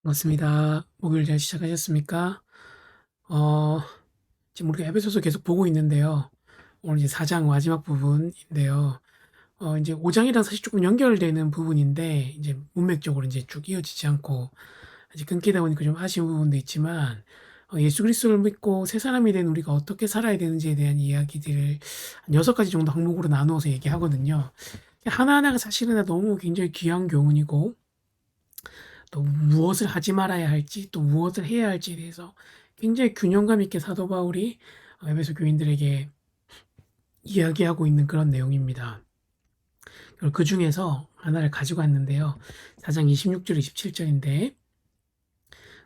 반갑습니다. 목요일 잘 시작하셨습니까? 어 지금 우리가 에베소서 계속 보고 있는데요. 오늘 이제 4장 마지막 부분인데요. 인제 5 장이랑 사실 쪼끔 연결되는 부분인데 인제 문맥적으로 인제 쭉 이어지지 않고 이제 끊기다 보니까 좀 아쉬운 부분도 있지만 예수 그리스도를 믿고 새 사람이 된 우리가 어떻게 살아야 되는지에 대한 이야기들을 한 6 가지 정도 항목으로 나누어서 얘기하거든요. 하나하나가 사실은 다 너무 굉장히 귀한 교훈이고 또 무엇을 하지 말아야 할지 또 무엇을 해야 할지에 대해서 굉장히 균형감 있게 사도 바울이 에베소 교인들에게 이야기하고 있는 그런 내용입니다. 그중에서 하나를 가지고 왔는데요. 4장 26절 27 절인데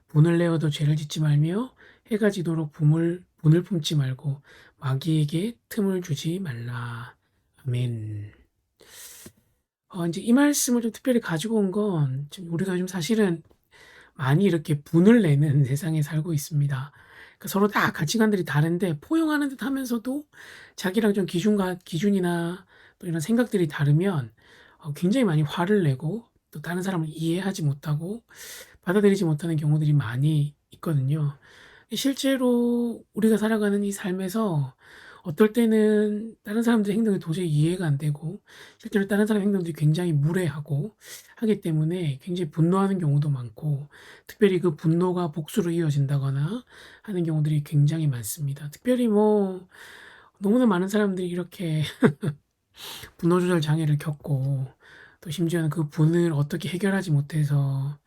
"분을 내어도 죄를 짓지 말며 해가 지도록 분을 품지 말고 마귀에게 틈을 주지 말라." 아멘. 인제 이 말씀을 좀 특별히 가지고 온 건 지금 우리가 좀 사실은 많이 이렇게 분을 내는 세상에 살고 있습니다. 그러니까 서로 다 가치관들이 다른데 포용하는 듯 하면서도 자기랑 좀 기준이나 또 이런 생각들이 다르면 굉장히 많이 화를 내고 또 다른 사람을 이해하지 못하고 받아들이지 못하는 경우들이 많이 있거든요. 실제로 우리가 살아가는 이 삶에서 어떨 때는 다른 사람들의 행동이 도저히 이해가 안 되고 실제로 다른 사람의 행동들이 굉장히 무례하고 하기 때문에 굉장히 분노하는 경우도 많고 특별히 그 분노가 복수로 이어진다거나 하는 경우들이 굉장히 많습니다. 특별히 뭐 너무나 많은 사람들이 이렇게 분노 조절 장애를 겪고 또 심지어는 그 분을 어떻게 해결하지 못해서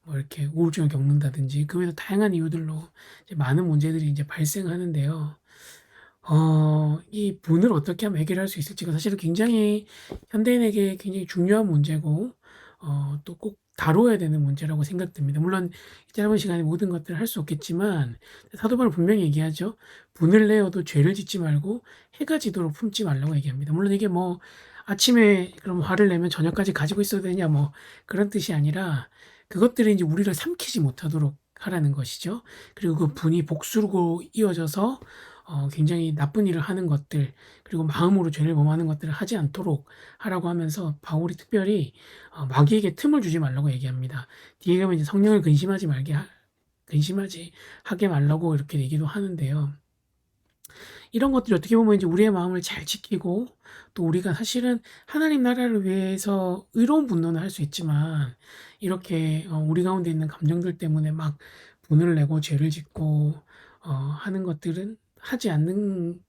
뭐 이렇게 우울증을 겪는다든지 그 외에도 다양한 이유들로 이제 많은 문제들이 이제 발생하는데요. 이 분을 어떻게 하면 해결할 수 있을지가 사실은 굉장히 현대인에게 굉장히 중요한 문제고 또 꼭 다뤄야 되는 문제라고 생각됩니다. 물론 이 짧은 시간에 모든 것들을 할 수 없겠지만 사도 바울은 분명히 얘기하죠. "분을 내어도 죄를 짓지 말고 해가 지도록 품지 말라."고 얘기합니다. 물론 이게 뭐 '아침에 그럼 화를 내면 저녁까지 가지고 있어야 되냐.' 뭐 그런 뜻이 아니라 그것들이 인제 우리를 삼키지 못하도록 하라는 것이죠. 그리고 그 분이 복수로 이어져서 굉장히 나쁜 일을 하는 것들 그리고 마음으로 죄를 범하는 것들을 하지 않도록 하라고 하면서 바울이 특별히 마귀에게 틈을 주지 말라고 얘기합니다. 뒤에 가면 이제 성령을 근심하지 하게 말라고 이렇게 얘기도 하는데요. 이런 것들이 어떻게 보면 이제 우리의 마음을 잘 지키고 또 우리가 사실은 하나님 나라를 위해서 의로운 분노는 할 수 있지만 이렇게 우리 가운데 있는 감정들 때문에 막 분을 내고 죄를 짓고 하는 것들은 하지 않는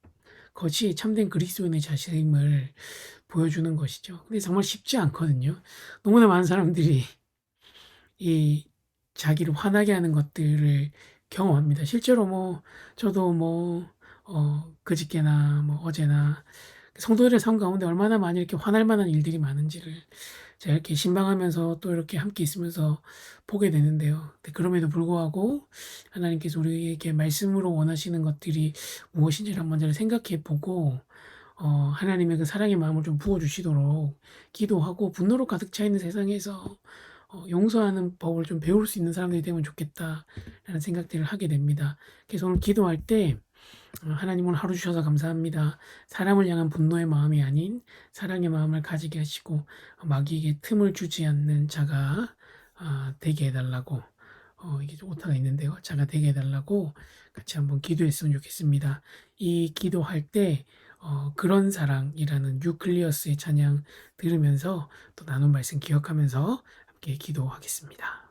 것이 참된 그리스도인의 자세임을 보여주는 것이죠. 근데 정말 쉽지 않거든요. 너무나 많은 사람들이 이 자기를 화나게 하는 것들을 경험합니다. 실제로 뭐 저도 뭐 그저께나 뭐 어제나 성도들의 삶 가운데 얼마나 많이 이렇게 화날 만한 일들이 많은지를 제가 이렇게 신방하면서 또 이렇게 함께 있으면서 보게 되는데요. 근데 그럼에도 불구하고 하나님께서 우리에게 말씀으로 원하시는 것들이 무엇인지를 한번 잘 생각해 보고 하나님의 그 사랑의 마음을 좀 부어 주시도록 기도하고 분노로 가득 차 있는 세상에서 용서하는 법을 좀 배울 수 있는 사람들이 되면 좋겠다라는 생각들을 하게 됩니다. 그래서 오늘 기도할 때 하나님 오늘 하루 주셔서 감사합니다. 사람을 향한 분노의 마음이 아닌 사랑의 마음을 가지게 하시고 마귀에게 틈을 주지 않는 자가 되게 해 달라고 이게 좀 오타가 있는데요. 자가 되게 해 달라고 같이 한번 기도했으면 좋겠습니다. 이 기도할 때 그런 사랑이라는 뉴클리어스의 찬양 들으면서 또 나눈 말씀 기억하면서 함께 기도하겠습니다.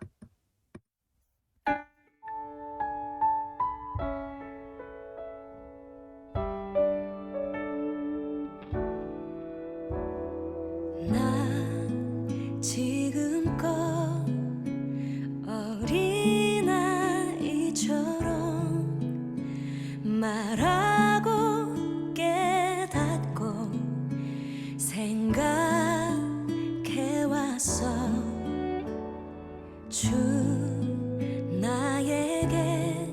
난 지금껏 어린아이처럼 말하고 깨닫고 생각해왔어. 주 나에게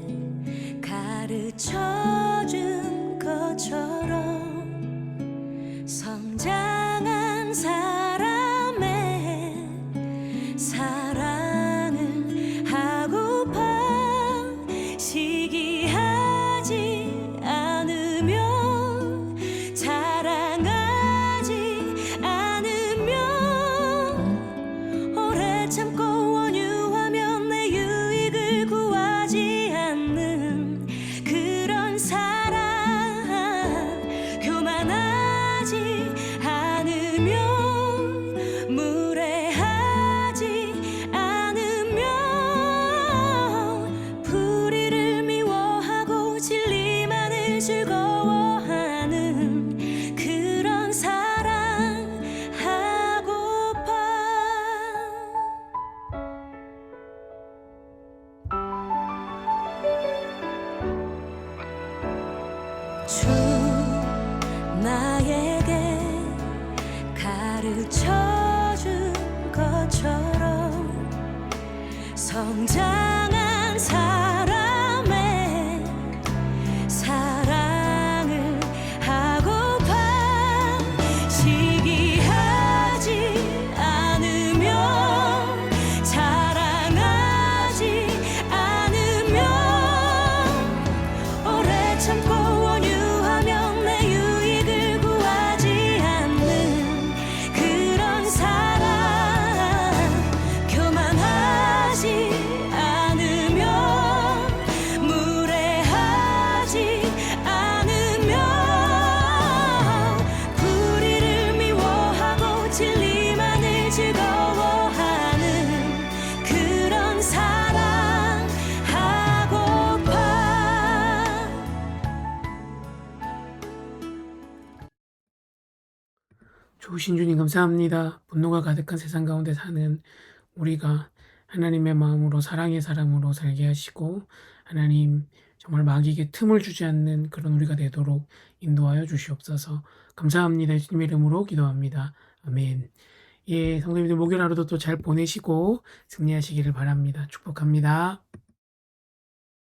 가르쳐 준 것처럼 성장한 사람의 사랑을 하고파. 시기하지 않으며 자랑하지 않으며 오래 참고 원유하면 내 성장한 사람의 사랑을 하고파 시기하지 않으면 자랑하지 않으면 오래 참고 원유하며 내 유익을 구하지 않는 그런 사랑 교만하지 않으면 무례하지 않으면 불의를 미워하고 진리만을 즐거워하는 그런 사랑 하고파. 좋으신 주님 감사합니다. 분노가 가득한 세상 가운데 사는 우리가 하나님의 마음으로 사랑의 사람으로 살게 하시고 하나님 정말 마귀에게 틈을 주지 않는 그런 우리가 되도록 인도하여 주시옵소서. 감사합니다. 예수님의 이름으로 기도합니다. 아멘. 예, 성도님들 목요일 하루도 또 잘 보내시고 승리하시기를 바랍니다. 축복합니다.